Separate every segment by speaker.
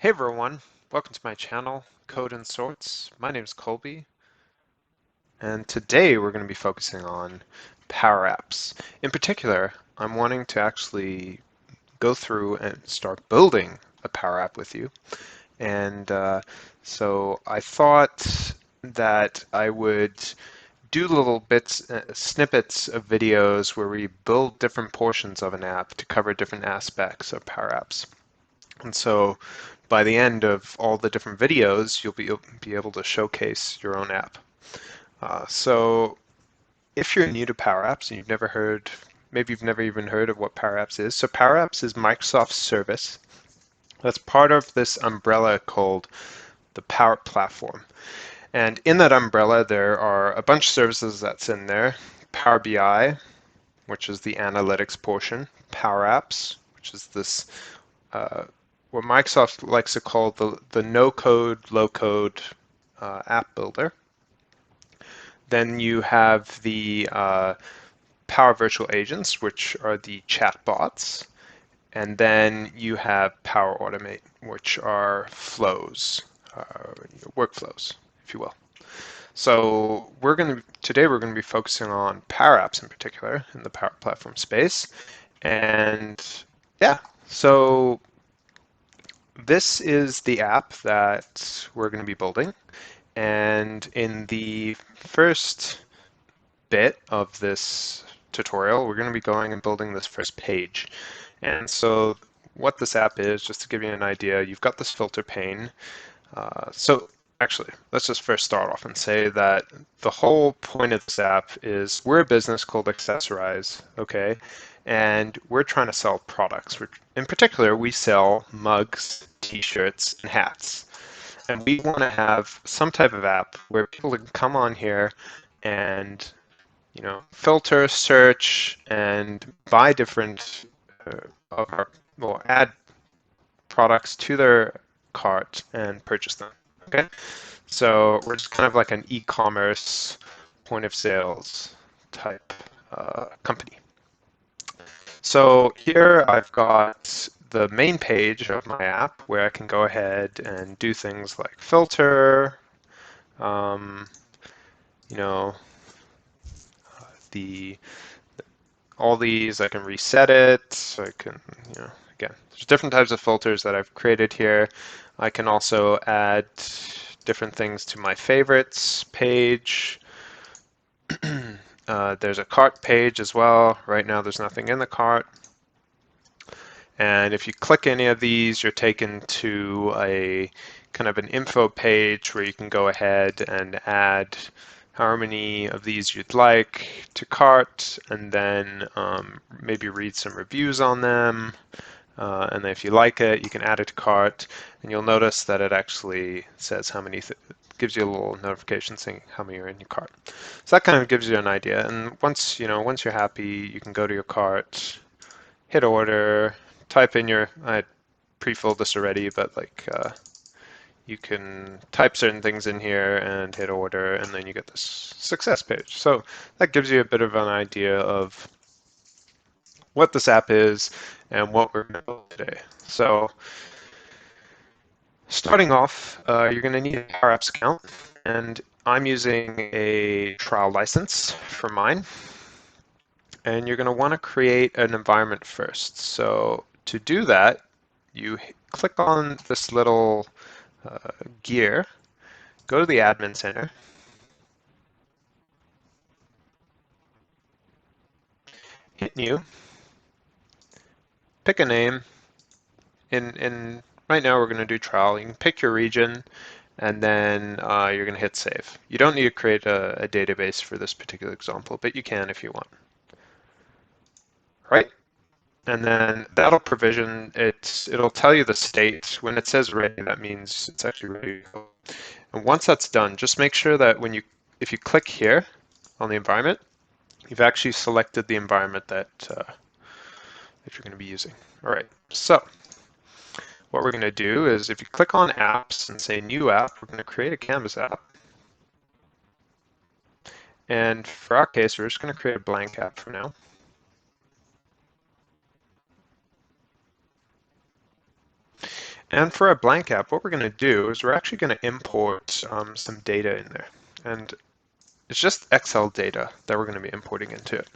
Speaker 1: Hey everyone, welcome to my channel, Code and Sorts. My name is Colby, and today we're going to be focusing on Power Apps. In particular, I'm wanting to actually go through and start building a Power App with you. And so I thought that I would do little bits, snippets of videos where we build different portions of an app to cover different aspects of Power Apps. And so by the end of all the different videos, you'll be able to showcase your own app. So if you're new to Power Apps and you've never heard, maybe you've never even heard of what Power Apps is. So Power Apps is Microsoft's service that's part of this umbrella called the Power Platform. And in that umbrella, there are a bunch of services that's in there. Power BI, which is the analytics portion. Power Apps, which is this uh, what Microsoft likes to call the no-code, low-code app builder. Then you have the Power Virtual Agents, which are the chatbots. And then you have Power Automate, which are flows, workflows, if you will. So today we're going to be focusing on Power Apps in particular in the Power Platform space. And yeah, so this is the app that we're going to be building. And in the first bit of this tutorial, we're going to be going and building this first page. And so what this app is, just to give you an idea, you've got this filter pane. So actually, let's just first start off and say that the whole point of this app is we're a business called Accessorize, okay? And we're trying to sell products. In particular, we sell mugs, t-shirts, and hats. And we want to have some type of app where people can come on here and filter, search, and buy different of our, well, add products to their cart and purchase them. Okay, so we're just kind of like an e-commerce point of sales type company. So here I've got the main page of my app where I can go ahead and do things like filter, um, you know, the all these, I can reset it. I can, again, there's different types of filters that I've created here. I can also add different things to my favorites page. There's a cart page as well. Right now there's nothing in the cart. And if you click any of these, you're taken to a kind of an info page where you can go ahead and add how many of these you'd like to cart, and then maybe read some reviews on them. And then if you like it, you can add it to cart, and you'll notice that it actually says how many, gives you a little notification saying how many are in your cart. So that kind of gives you an idea. And once you're happy, you can go to your cart, hit order, type in your, I pre-filled this already, but like you can type certain things in here and hit order, and then you get this success page. So that gives you a bit of an idea of what this app is and what we're going to build today. So starting off, you're going to need a Power Apps account, and I'm using a trial license for mine. And you're going to want to create an environment first. So to do that, you click on this little gear, go to the admin center, hit new, pick a name. In right now we're going to do trial. You can pick your region, and then you're going to hit save. You don't need to create a database for this particular example, but you can if you want. Right? And then that'll provision it. It'll tell you the state. When it says ready, that means it's actually ready to go. And once that's done, just make sure that if you click here on the environment, you've actually selected the environment that you're going to be using. All right, so what we're going to do is if you click on apps and say new app, we're going to create a Canvas app. And for our case, we're just going to create a blank app for now. And for a blank app, what we're going to do is we're actually going to import some data in there. And it's just Excel data that we're going to be importing into it.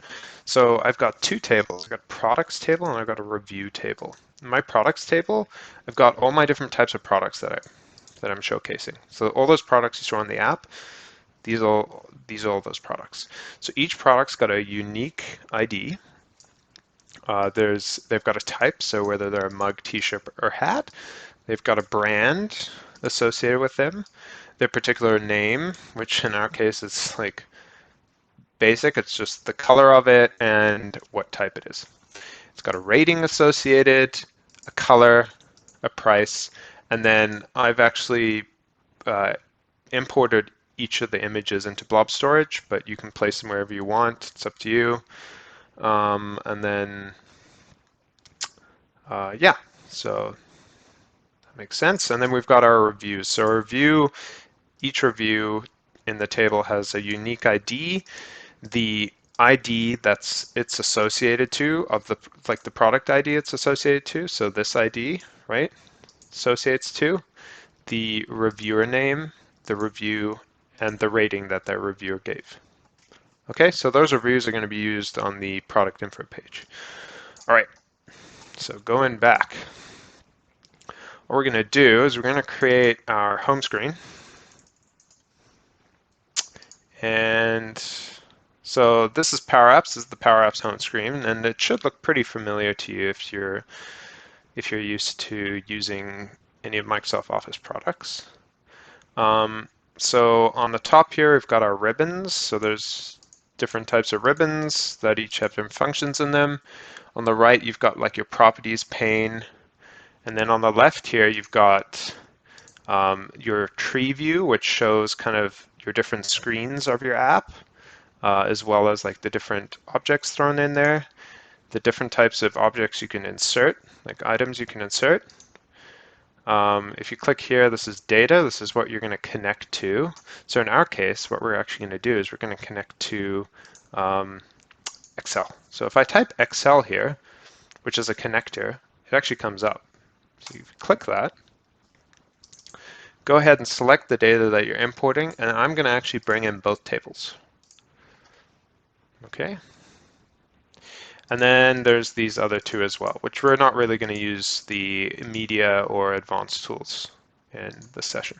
Speaker 1: So I've got two tables. I've got a products table and I've got a review table. In my products table, I've got all my different types of products that I'm showcasing. So all those products you saw on the app, these are all those products. So each product's got a unique ID. They've got a type, so whether they're a mug, t-shirt, or hat. They've got a brand associated with them. Their particular name, which in our case is like basic. It's just the color of it and what type it is. It's got a rating associated, a color, a price, and then I've actually imported each of the images into blob storage, but you can place them wherever you want. It's up to you. And then, yeah, so that makes sense. And then we've got our reviews. So each review in the table has a unique ID. The ID it's associated to of the product ID it's associated to. So this ID, right, associates to the reviewer name, the review, and the rating that that reviewer gave. Okay, so those reviews are going to be used on the product info page. All right, so going back, what we're going to do is we're going to create our home screen. And so this is Powerapps, this is the Powerapps home screen, and it should look pretty familiar to you if you're used to using any of Microsoft Office products. So on the top here, we've got our ribbons. So there's different types of ribbons that each have different functions in them. On the right, you've got like your properties pane. And then on the left here, you've got your tree view, which shows kind of your different screens of your app, as well as like the different objects thrown in there, the different types of objects you can insert, like items you can insert. If you click here, this is data. This is what you're going to connect to. So in our case, what we're actually going to do is we're going to connect to Excel. So if I type Excel here, which is a connector, it actually comes up. So you click that. Go ahead and select the data that you're importing, and I'm going to actually bring in both tables. Okay. And then there's these other two as well, which we're not really going to use the media or advanced tools in this session.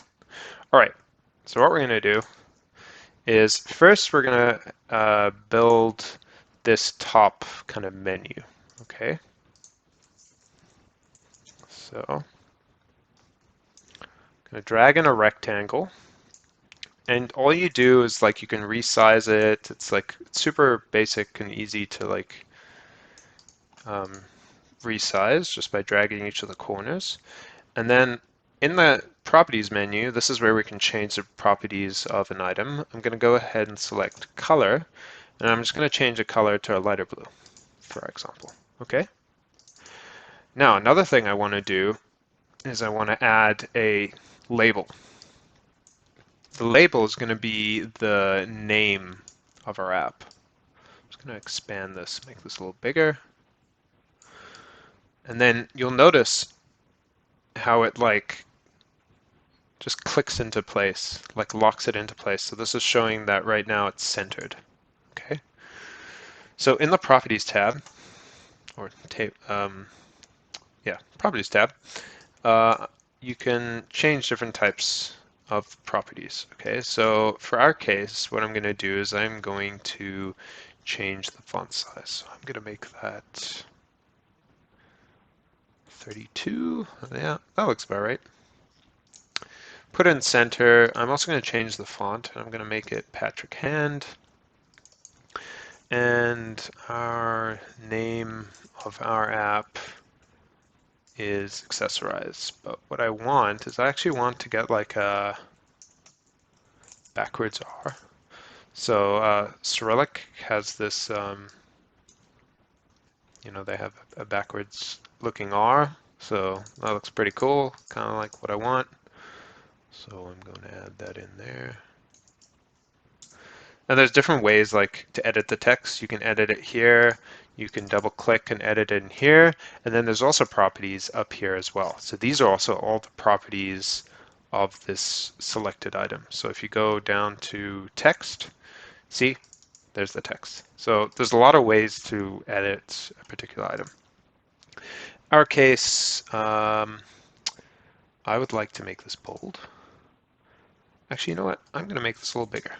Speaker 1: All right, so what we're going to do is first we're going to build this top kind of menu, okay? So I'm going to drag in a rectangle, and all you do is like you can resize it. It's like super basic and easy to like resize just by dragging each of the corners. And then in the properties menu, this is where we can change the properties of an item. I'm going to go ahead and select color, and I'm just going to change the color to a lighter blue, for example. Okay. Now another thing I want to do is I want to add a label. The label is going to be the name of our app. I'm just going to expand this, make this a little bigger. And then you'll notice how it like just clicks into place, like locks it into place. So this is showing that right now it's centered. Okay. So in the Properties tab, or Properties tab, you can change different types of properties. Okay. So for our case, what I'm going to do is I'm going to change the font size. So I'm going to make that 32. Yeah, that looks about right. Put it in center. I'm also going to change the font. I'm going to make it Patrick Hand. And our name of our app is accessorize. But what I want is I actually want to get like a backwards R. So Cyrillic has this, they have a backwards looking R. So that looks pretty cool, kind of like what I want. So I'm going to add that in there. And there's different ways like to edit the text. You can edit it here. You can double click and edit in here, and then there's also properties up here as well. So these are also all the properties of this selected item. So if you go down to text, see, there's the text. So there's a lot of ways to edit a particular item. In our case, I would like to make this bold. Actually, you know what? I'm going to make this a little bigger.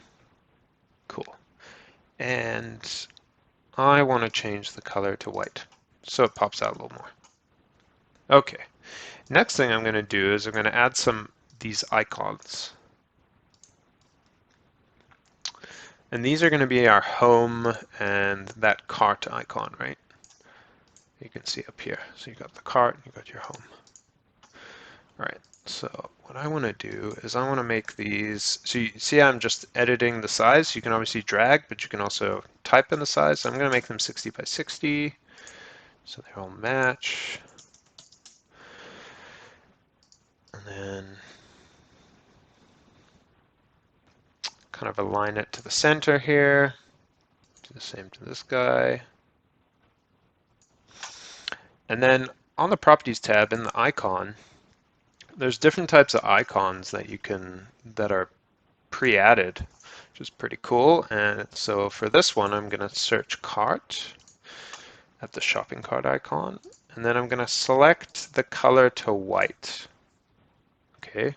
Speaker 1: Cool. And I want to change the color to white so it pops out a little more. Okay. Next thing I'm going to do is I'm going to add these icons. And these are going to be our home and that cart icon, right? You can see up here. So you got the cart, you got your home. All right, so what I want to do is I want to make these, so you see I'm just editing the size. You can obviously drag, but you can also type in the size. So I'm going to make them 60 by 60, so they all match. And then kind of align it to the center here. Do the same to this guy. And then on the Properties tab in the icon, there's different types of icons that are pre-added, which is pretty cool. And so for this one, I'm going to search cart at the shopping cart icon, and then I'm going to select the color to white. Okay.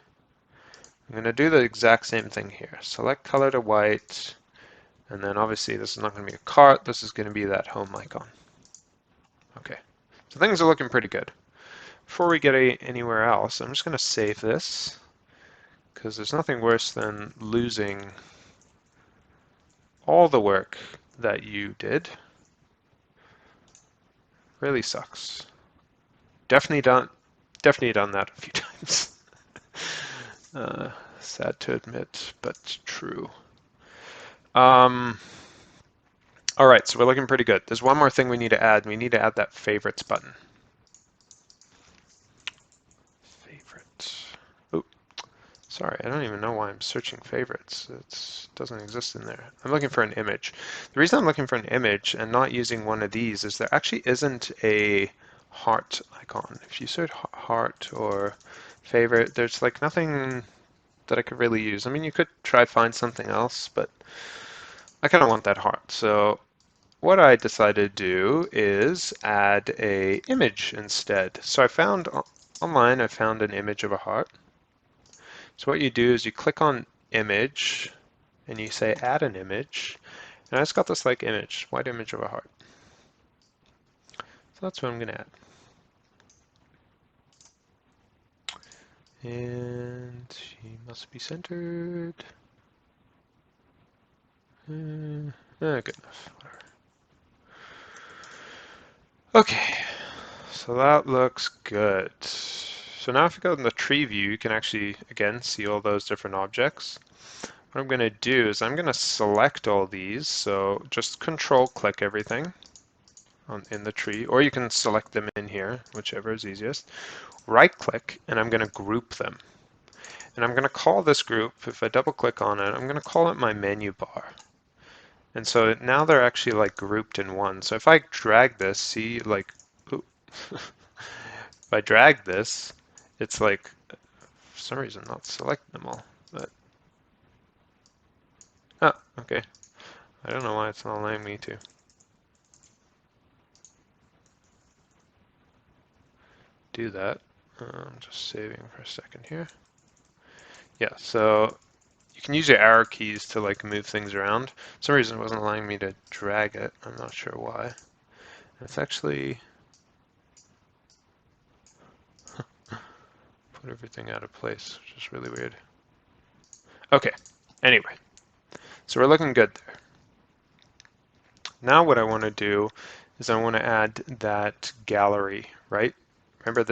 Speaker 1: I'm going to do the exact same thing here. Select color to white, and then obviously this is not going to be a cart, this is going to be that home icon. Okay. So things are looking pretty good. Before we get anywhere else, I'm just going to save this, because there's nothing worse than losing all the work that you did. Really sucks. Definitely done that a few times. Sad to admit, but true. All right, so we're looking pretty good. There's one more thing we need to add. We need to add that favorites button. Oh, sorry, I don't even know why I'm searching favorites. It doesn't exist in there. I'm looking for an image. The reason I'm looking for an image and not using one of these is there actually isn't a heart icon. If you search heart or favorite, there's like nothing that I could really use. I mean, you could try find something else, but I kind of want that heart. So what I decided to do is add a image instead. So I found online, I found an image of a heart. So what you do is you click on image and you say add an image. And I just got this like image, white image of a heart. So that's what I'm going to add. And she must be centered. Good enough. Whatever. Okay, so that looks good. So now if you go in the tree view, you can actually, again, see all those different objects. What I'm going to do is I'm going to select all these. So just control click everything in the tree, or you can select them in here, whichever is easiest. Right click, and I'm going to group them. And I'm going to call this group, if I double click on it, I'm going to call it my menu bar. And so now they're actually like grouped in one. So if I drag this, see like, if I drag this, it's like, for some reason not selecting them all, but, oh, okay. I don't know why it's not allowing me to. Do that. I'm just saving for a second here. Yeah, so you can use your arrow keys to like move things around. For some reason it wasn't allowing me to drag it. I'm not sure why. It's actually put everything out of place, which is really weird. Okay, anyway, so we're looking good there. Now what I want to do is I want to add that gallery, right? Remember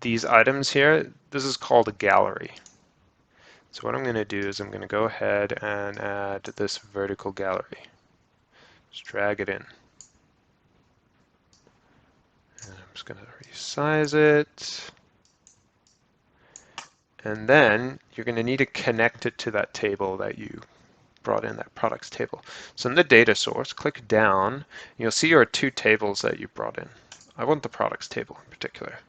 Speaker 1: these items here, this is called a gallery. So what I'm going to do is I'm going to go ahead and add this vertical gallery. Just drag it in. And I'm just going to resize it. And then you're going to need to connect it to that table that you brought in that products table. So in the data source, click down, and you'll see your two tables that you brought in. I want the products table in particular.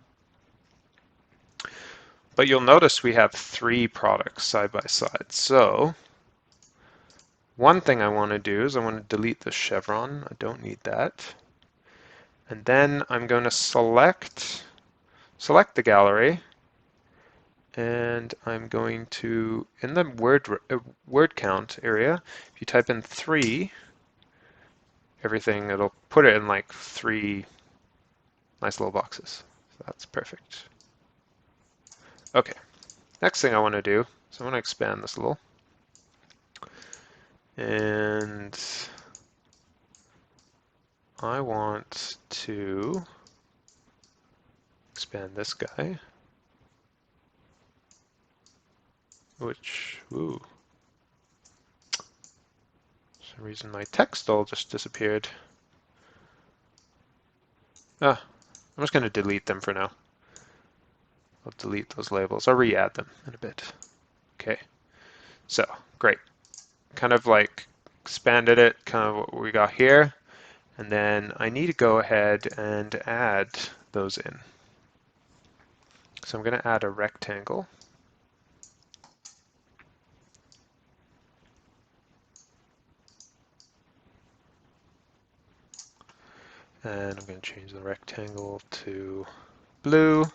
Speaker 1: But you'll notice we have 3 products side by side. So one thing I want to do is I want to delete the chevron. I don't need that. And then I'm going to select the gallery, and I'm going to, in the word count area, if you type in 3, everything, it'll put it in like 3 nice little boxes. So that's perfect. Okay, next thing I want to do, so I want to expand this a little. And I want to expand this guy, which, ooh, for some reason my text all just disappeared. Ah, I'm just going to delete them for now. I'll delete those labels. I'll re-add them in a bit. Okay, so great. Kind of like expanded it, kind of what we got here. And then I need to go ahead and add those in. So I'm going to add a rectangle. And I'm going to change the rectangle to blue.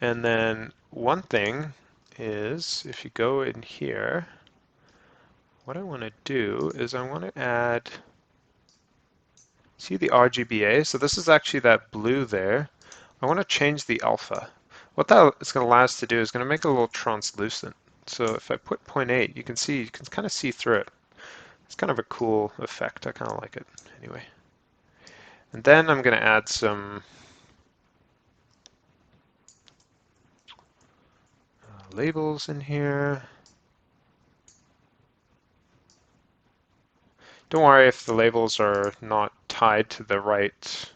Speaker 1: And then one thing is, if you go in here, what I want to do is I want to add, see the RGBA? So this is actually that blue there. I want to change the alpha. What that is going to allow us to do is going to make it a little translucent. So if I put 0.8, you can kind of see through it. It's kind of a cool effect. I kind of like it anyway. And then I'm going to add some labels in here. Don't worry if the labels are not tied to the right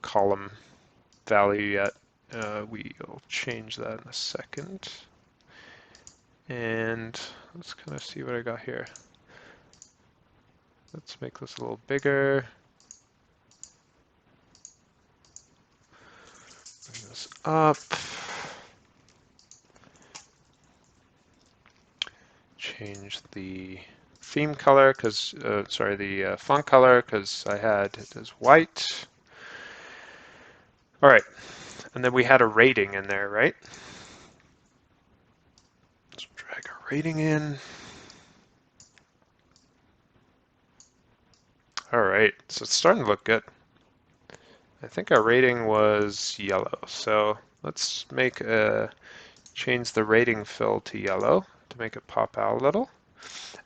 Speaker 1: column value yet. We'll change that in a second. And let's kind of see what I got here. Let's make this a little bigger. Bring this up. Change the theme color, because, sorry, the font color, because I had it as white. All right, and then we had a rating in there, right? Let's drag our rating in. All right, so it's starting to look good. I think our rating was yellow, so let's change the rating fill to yellow to make it pop out a little.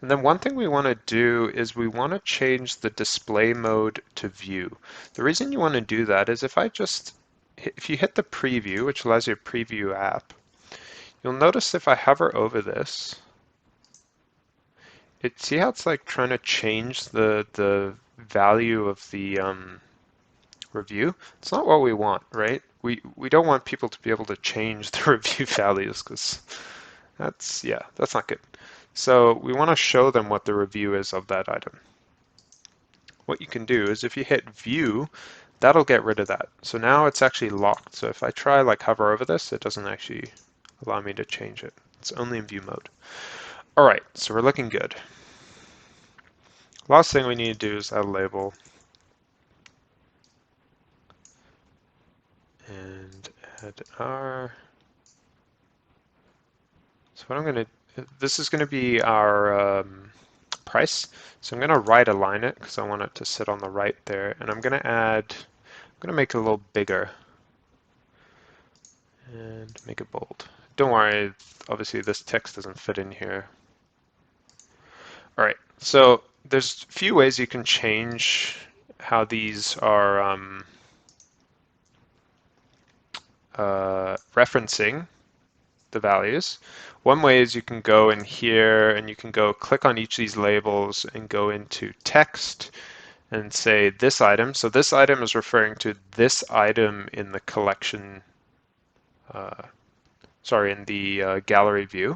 Speaker 1: And then one thing we want to do is we want to change the display mode to view. The reason you want to do that is if you hit the preview, which allows you to preview app, you'll notice if I hover over this, see how it's like trying to change the value of the review? It's not what we want, right? We don't want people to be able to change the review values, because that's not good. So we want to show them what the review is of that item. What you can do is if you hit view, that'll get rid of that. So now it's actually locked. So if I try like hover over this, it doesn't actually allow me to change it. It's only in view mode. All right, so we're looking good. Last thing we need to do is add a label. And add our, so what I'm going to, this is going to be our price. So I'm going to right align it because I want it to sit on the right there. And I'm going to make it a little bigger and make it bold. Don't worry, obviously this text doesn't fit in here. All right, so there's a few ways you can change how these are referencing the values. One way is you can go in here and you can go click on each of these labels and go into text and say this item. So this item is referring to this item in the collection sorry, in the gallery view.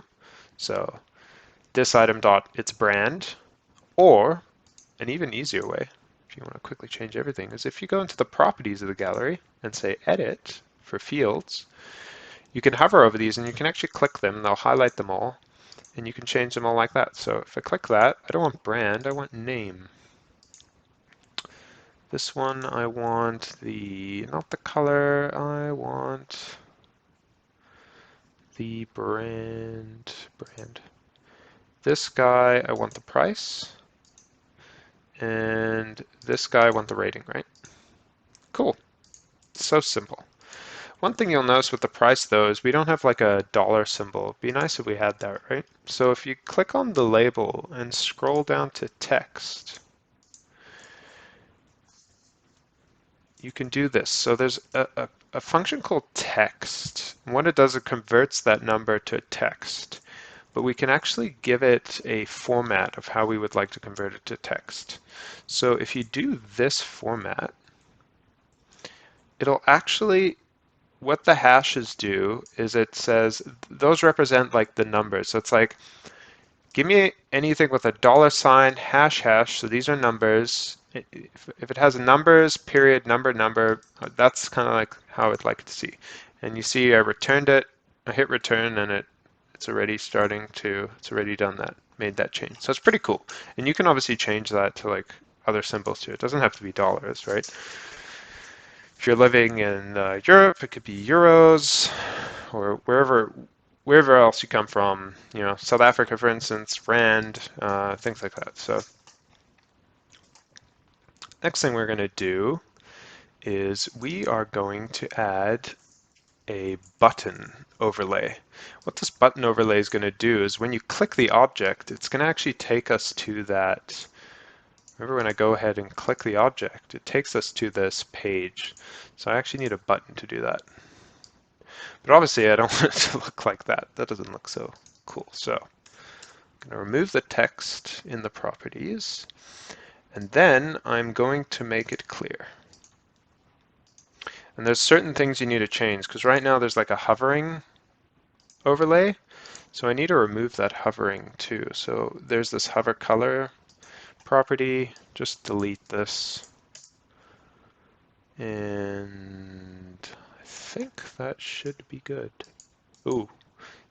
Speaker 1: So this item dot its brand, or an even easier way, if you want to quickly change everything, is if you go into the properties of the gallery and say edit for fields, you can hover over these and you can actually click them. They'll highlight them all, and you can change them all like that. So if I click that, I don't want brand, I want name. This one I want not the color, I want the brand. This guy, I want the price. And this guy, I want the rating, right? Cool. So simple. One thing you'll notice with the price though is we don't have like a dollar symbol. It'd be nice if we had that, right? So if you click on the label and scroll down to text, you can do this. So there's a function called text. And what it does, it converts that number to text. But we can actually give it a format of how we would like to convert it to text. So if you do this format, it'll actually, what the hashes do is it says, those represent like the numbers. So it's like, give me anything with a dollar sign, hash, hash. So these are numbers. If it has a numbers, period, number, that's kind of like how I'd like to see. And you see I returned it, I hit return, and it's already it's already done that, made that change. So it's pretty cool. And you can obviously change that to like other symbols too. It doesn't have to be dollars, right? If you're living in Europe, it could be euros, or wherever else you come from. You know, South Africa, for instance, rand, things like that. So next thing we're going to do is we are going to add a button overlay. What this button overlay is going to do is when you click the object, it's going to actually take us to that. Remember when I go ahead and click the object, it takes us to this page. So I actually need a button to do that. But obviously I don't want it to look like that. That doesn't look so cool. So I'm going to remove the text in the properties, and then I'm going to make it clear. And there's certain things you need to change, because right now there's like a hovering overlay. So I need to remove that hovering too. So there's this hover color property. Just delete this. And I think that should be good. Ooh,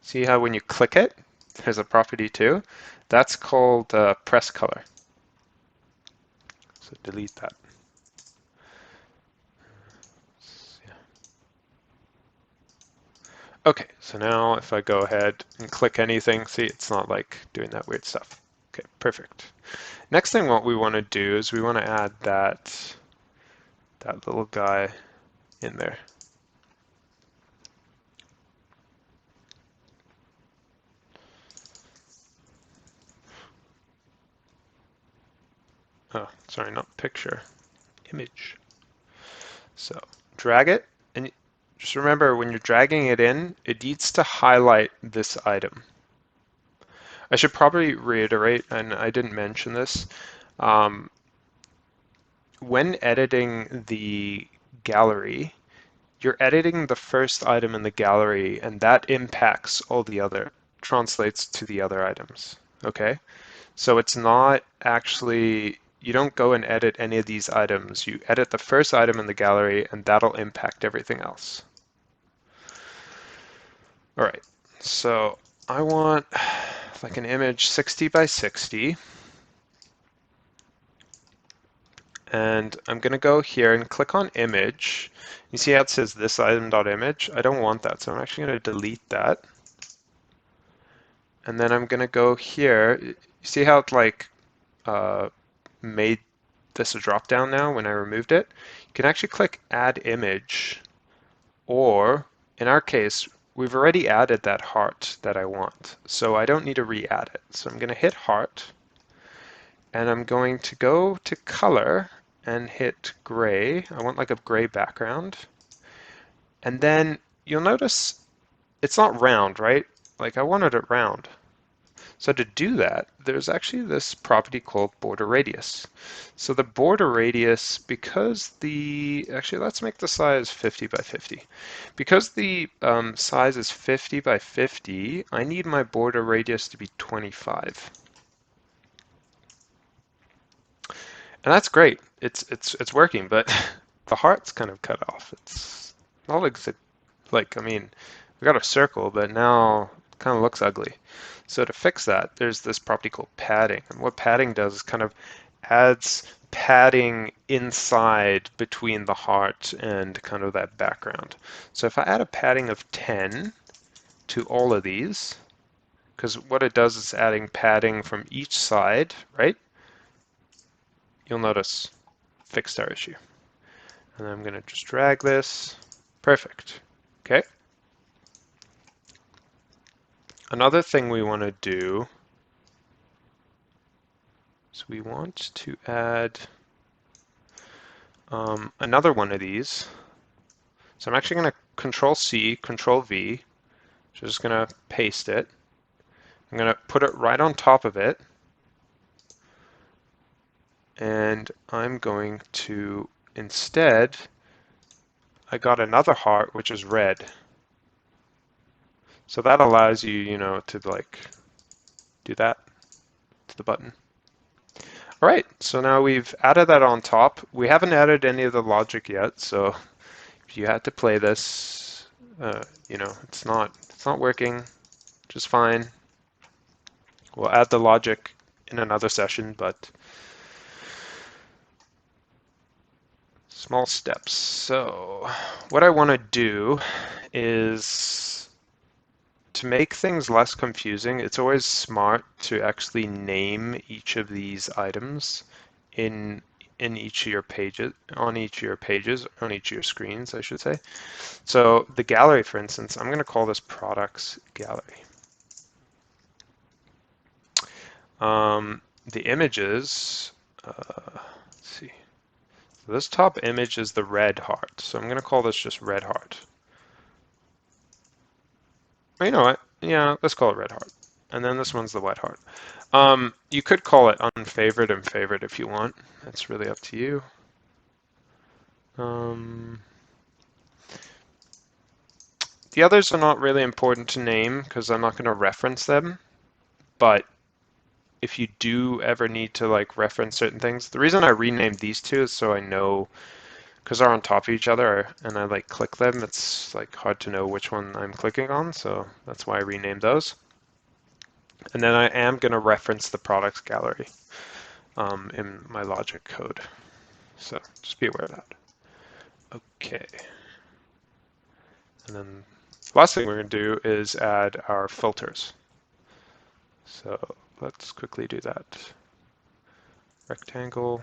Speaker 1: see how when you click it, there's a property too? That's called press color. So delete that. Yeah. Okay, so now if I go ahead and click anything, see, it's not like doing that weird stuff. Okay, perfect. Next thing what we want to do is we want to add that little guy in there. Oh, sorry, not picture, image. So drag it, and just remember when you're dragging it in, it needs to highlight this item. I should probably reiterate, and I didn't mention this, when editing the gallery, you're editing the first item in the gallery, and that impacts all the other, translates to the other items, okay? So it's not actually, you don't go and edit any of these items. You edit the first item in the gallery, and that'll impact everything else. All right, so I want like an image 60 by 60. And I'm going to go here and click on image. You see how it says this item.image? I don't want that, so I'm actually going to delete that. And then I'm going to go here. You see how it like made this a drop down now when I removed it? You can actually click add image, or in our case, we've already added that heart that I want. So I don't need to re-add it. So I'm going to hit heart, and I'm going to go to color and hit gray. I want like a gray background. And then you'll notice it's not round, right? Like I wanted it round. So to do that, there's actually this property called border radius. So the border radius, because actually let's make the size 50 by 50. Because the size is 50 by 50, I need my border radius to be 25. And that's great. It's working, but the heart's kind of cut off. It's not like I mean, we got a circle, but now it kind of looks ugly. So to fix that, there's this property called padding. And what padding does is kind of adds padding inside between the heart and kind of that background. So if I add a padding of 10 to all of these, because what it does is adding padding from each side, right? You'll notice fixed our issue. And I'm going to just drag this. Perfect. Okay. Another thing we want to do is we want to add another one of these. So I'm actually going to Control C, Control V. Just going to paste it. I'm going to put it right on top of it. And I'm going to instead, I got another heart which is red. So that allows you, to like do that to the button. All right, so now we've added that on top. We haven't added any of the logic yet, so if you had to play this, it's not working just fine. We'll add the logic in another session, but small steps. So what I want to do is to make things less confusing, it's always smart to actually name each of these items in each of your pages, on each of your screens, I should say. So the gallery, for instance, I'm going to call this products gallery. The images, let's see. So this top image is the red heart. So I'm going to call this just red heart. Or you know what? Yeah, let's call it red heart. And then this one's the white heart. You could call it unfavored and favored if you want. That's really up to you. The others are not really important to name because I'm not going to reference them. But if you do ever need to like reference certain things, the reason I renamed these two is so I know, because they're on top of each other and I like click them, it's like hard to know which one I'm clicking on. So that's why I renamed those. And then I am going to reference the products gallery in my logic code. So just be aware of that. Okay. And then the last thing we're going to do is add our filters. So let's quickly do that. Rectangle.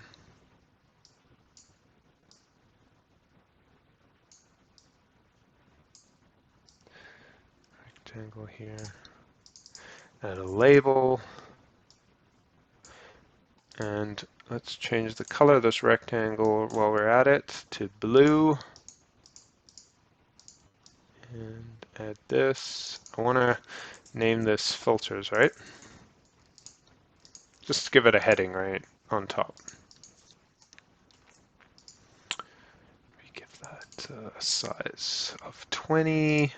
Speaker 1: Rectangle here. Add a label. And let's change the color of this rectangle while we're at it to blue. And add this. I want to name this filters, right? Just give it a heading right on top. We give that a size of 20.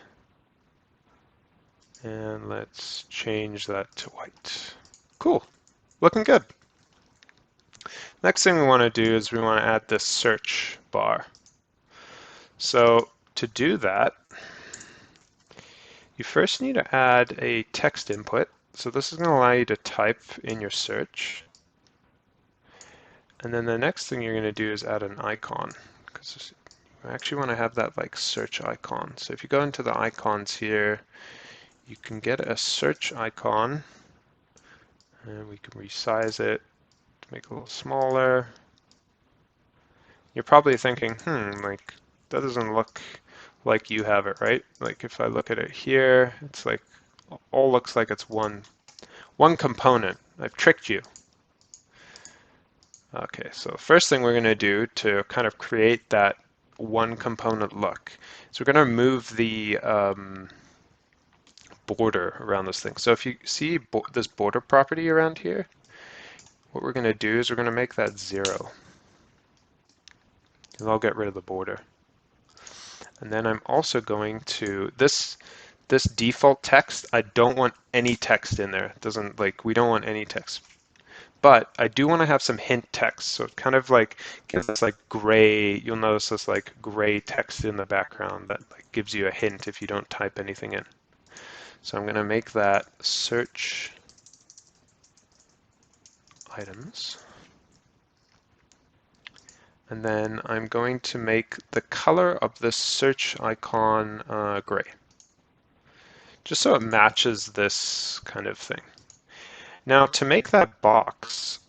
Speaker 1: And let's change that to white. Cool. Looking good. Next thing we want to do is we want to add this search bar. So to do that, you first need to add a text input. So this is going to allow you to type in your search. And then the next thing you're going to do is add an icon, because I actually want to have that like search icon. So if you go into the icons here, you can get a search icon, and we can resize it to make it a little smaller. You're probably thinking, like that doesn't look like you have it, right? Like if I look at it here, it's like all looks like it's one component. I've tricked you. Okay, so first thing we're going to do to kind of create that one component look is we're going to move the border around this thing. So if you see this border property around here, what we're going to do is we're going to make that 0. And I'll get rid of the border. And then I'm also going to, this default text, I don't want any text in there. It doesn't, like, we don't want any text. But I do want to have some hint text. So it kind of like gives us like gray, you'll notice this like gray text in the background that like gives you a hint if you don't type anything in. So I'm going to make that search items. And then I'm going to make the color of this search icon gray, just so it matches this kind of thing. Now to make that box,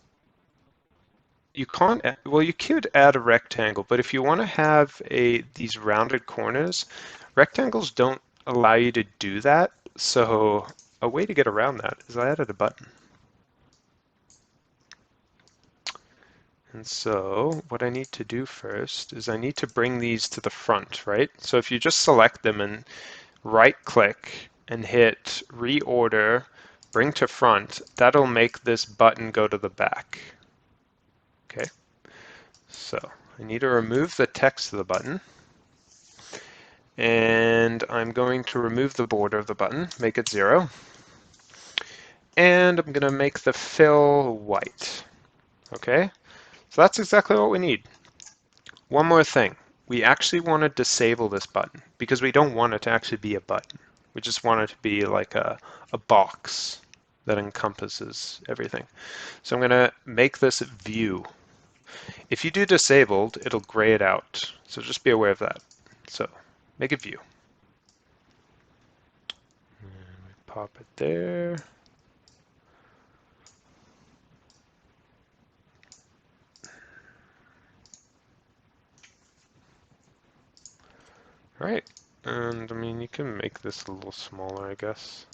Speaker 1: you can't, well, you could add a rectangle, but if you want to have these rounded corners, rectangles don't allow you to do that. So a way to get around that is I added a button. And so what I need to do first is I need to bring these to the front, right? So if you just select them and right click and hit reorder, bring to front, that'll make this button go to the back. Okay, so I need to remove the text of the button. And I'm going to remove the border of the button, make it 0. And I'm going to make the fill white. Okay, so that's exactly what we need. One more thing. We actually want to disable this button because we don't want it to actually be a button. We just want it to be like a box that encompasses everything. So I'm going to make this view. If you do disabled, it'll gray it out. So just be aware of that. So make it view. And we pop it there. All right, and I mean, you can make this a little smaller, I guess.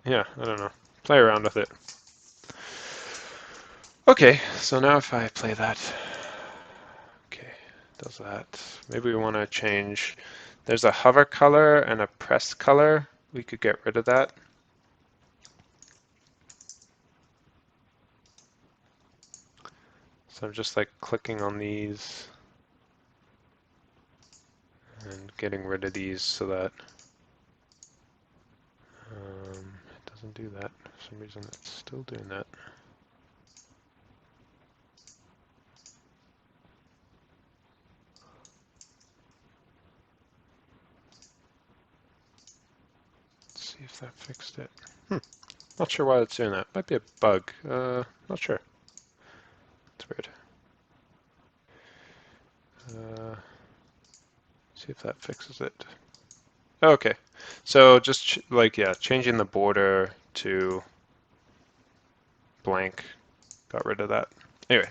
Speaker 1: Yeah, I don't know. Play around with it. Okay, so now if I play that, okay, does that. Maybe we want to change, there's a hover color and a press color. We could get rid of that. So I'm just like clicking on these and getting rid of these so that it doesn't do that. For some reason it's still doing that. Let's see if that fixed it. Not sure why it's doing that. Might be a bug. Not sure. It's weird. See if that fixes it. Okay, so just like, yeah, changing the border to blank, got rid of that. Anyway,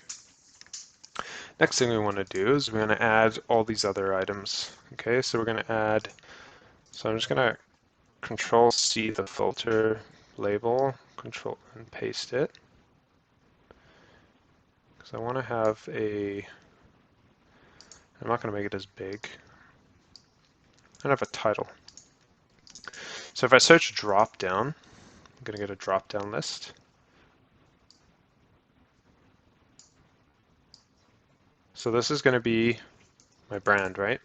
Speaker 1: next thing we want to do is we're going to add all these other items. Okay, so we're going to add, so I'm just going to Control C the filter label, Control and paste it. Because I want to have I'm not going to make it as big. I have a title. So if I search drop down, I'm going to get a drop down list. So this is going to be my brand, right?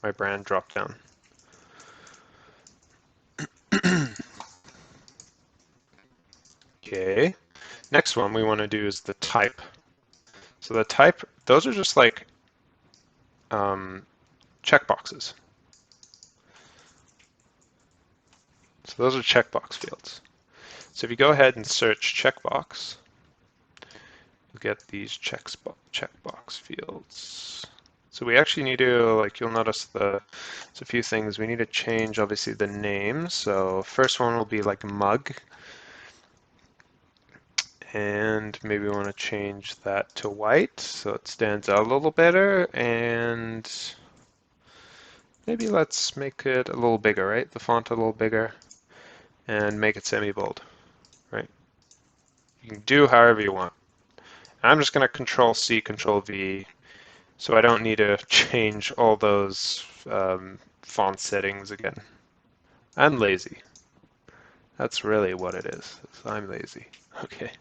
Speaker 1: My brand drop down. Okay. Next one we want to do is the type. So the type, those are just like checkboxes. So those are checkbox fields. So if you go ahead and search checkbox, you'll get these checkbox fields. So we actually need to, like, you'll notice there's a few things. We need to change, obviously, the name. So first one will be like mug. And maybe we want to change that to white so it stands out a little better. And maybe let's make it a little bigger, right? The font a little bigger. And make it semi-bold, right? You can do however you want. I'm just going to Control C, Control V, so I don't need to change all those font settings again. I'm lazy. That's really what it is. I'm lazy. Okay.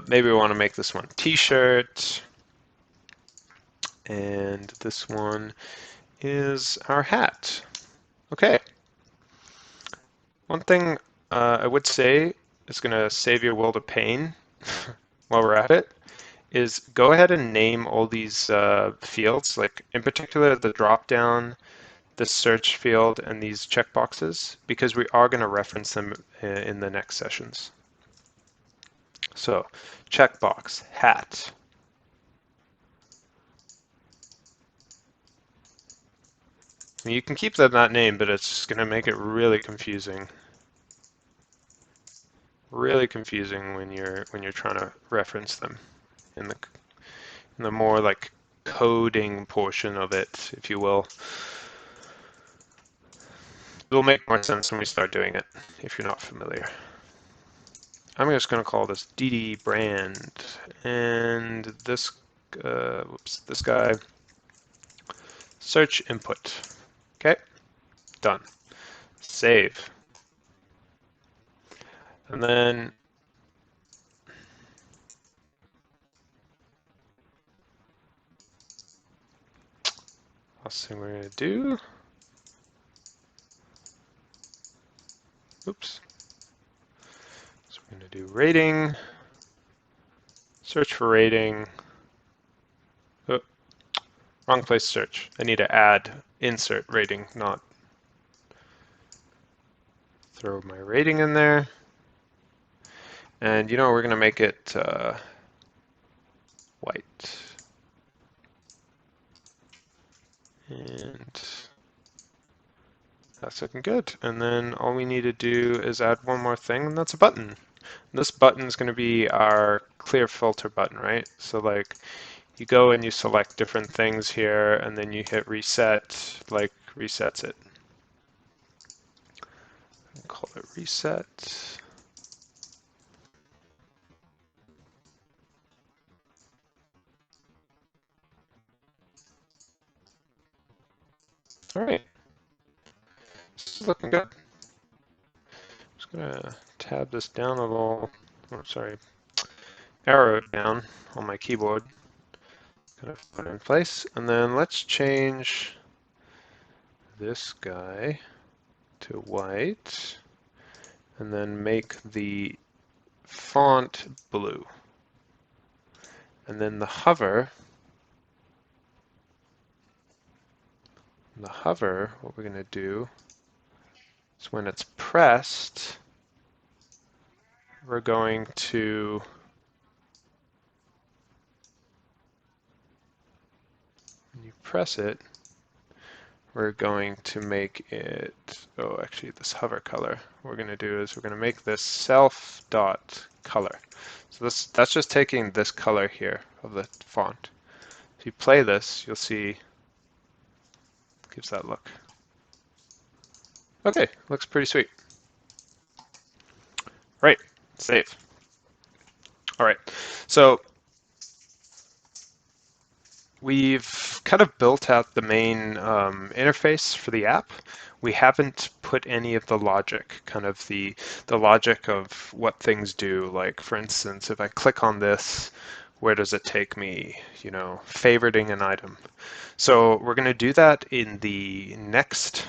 Speaker 1: Maybe we want to make this one T-shirt, and this one is our hat. Okay. One thing I would say is going to save you a world of pain while we're at it is go ahead and name all these fields, like in particular the drop down, the search field, and these checkboxes, because we are going to reference them in the next sessions. So checkbox, hat. You can keep them that name, but it's just going to make it really confusing. Really confusing when you're trying to reference them in the more like coding portion of it, if you will. It'll make more sense when we start doing it, if you're not familiar. I'm just going to call this DD brand, and this, this guy, search input. Okay, done. Save. And then last thing we're going to do, oops. So we're going to do rating, search for rating. Oh, wrong place search. I need to add insert rating, not throw my rating in there. And you know, we're going to make it white. And that's looking good. And then all we need to do is add one more thing, and that's a button. This button is going to be our clear filter button, right? So like you go and you select different things here, and then you hit reset, like resets it. Call it reset. All right, this is looking good. Just gonna tab this down a little. Oh, sorry, arrow it down on my keyboard. Gonna put it in place, and then let's change this guy to white, and then make the font blue. And then the hover, what we're going to do is when it's pressed, we're going to when you press it, we're going to make it, oh, actually this hover color, what we're going to do is we're going to make this self dot color. So that's just taking this color here of the font. If you play this, you'll see it gives that look. Okay, looks pretty sweet. Right, save. All right, so we've kind of built out the main interface for the app. We haven't put any of the logic, kind of the logic of what things do. Like, for instance, if I click on this, where does it take me? You know, favoriting an item. So we're going to do that in the next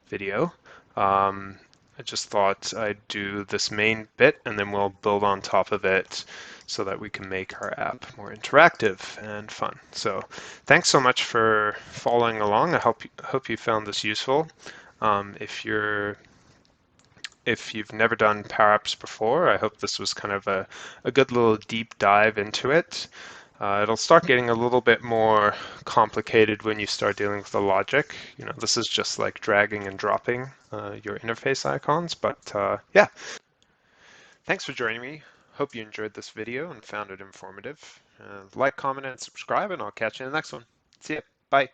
Speaker 1: video. I just thought I'd do this main bit and then we'll build on top of it so that we can make our app more interactive and fun. So thanks so much for following along. I hope you found this useful. If you've never done Powerapps before, I hope this was kind of a good little deep dive into it. It'll start getting a little bit more complicated when you start dealing with the logic. You know, this is just like dragging and dropping your interface icons, but yeah. Thanks for joining me. Hope you enjoyed this video and found it informative. Like, comment, and subscribe, and I'll catch you in the next one. See ya. Bye.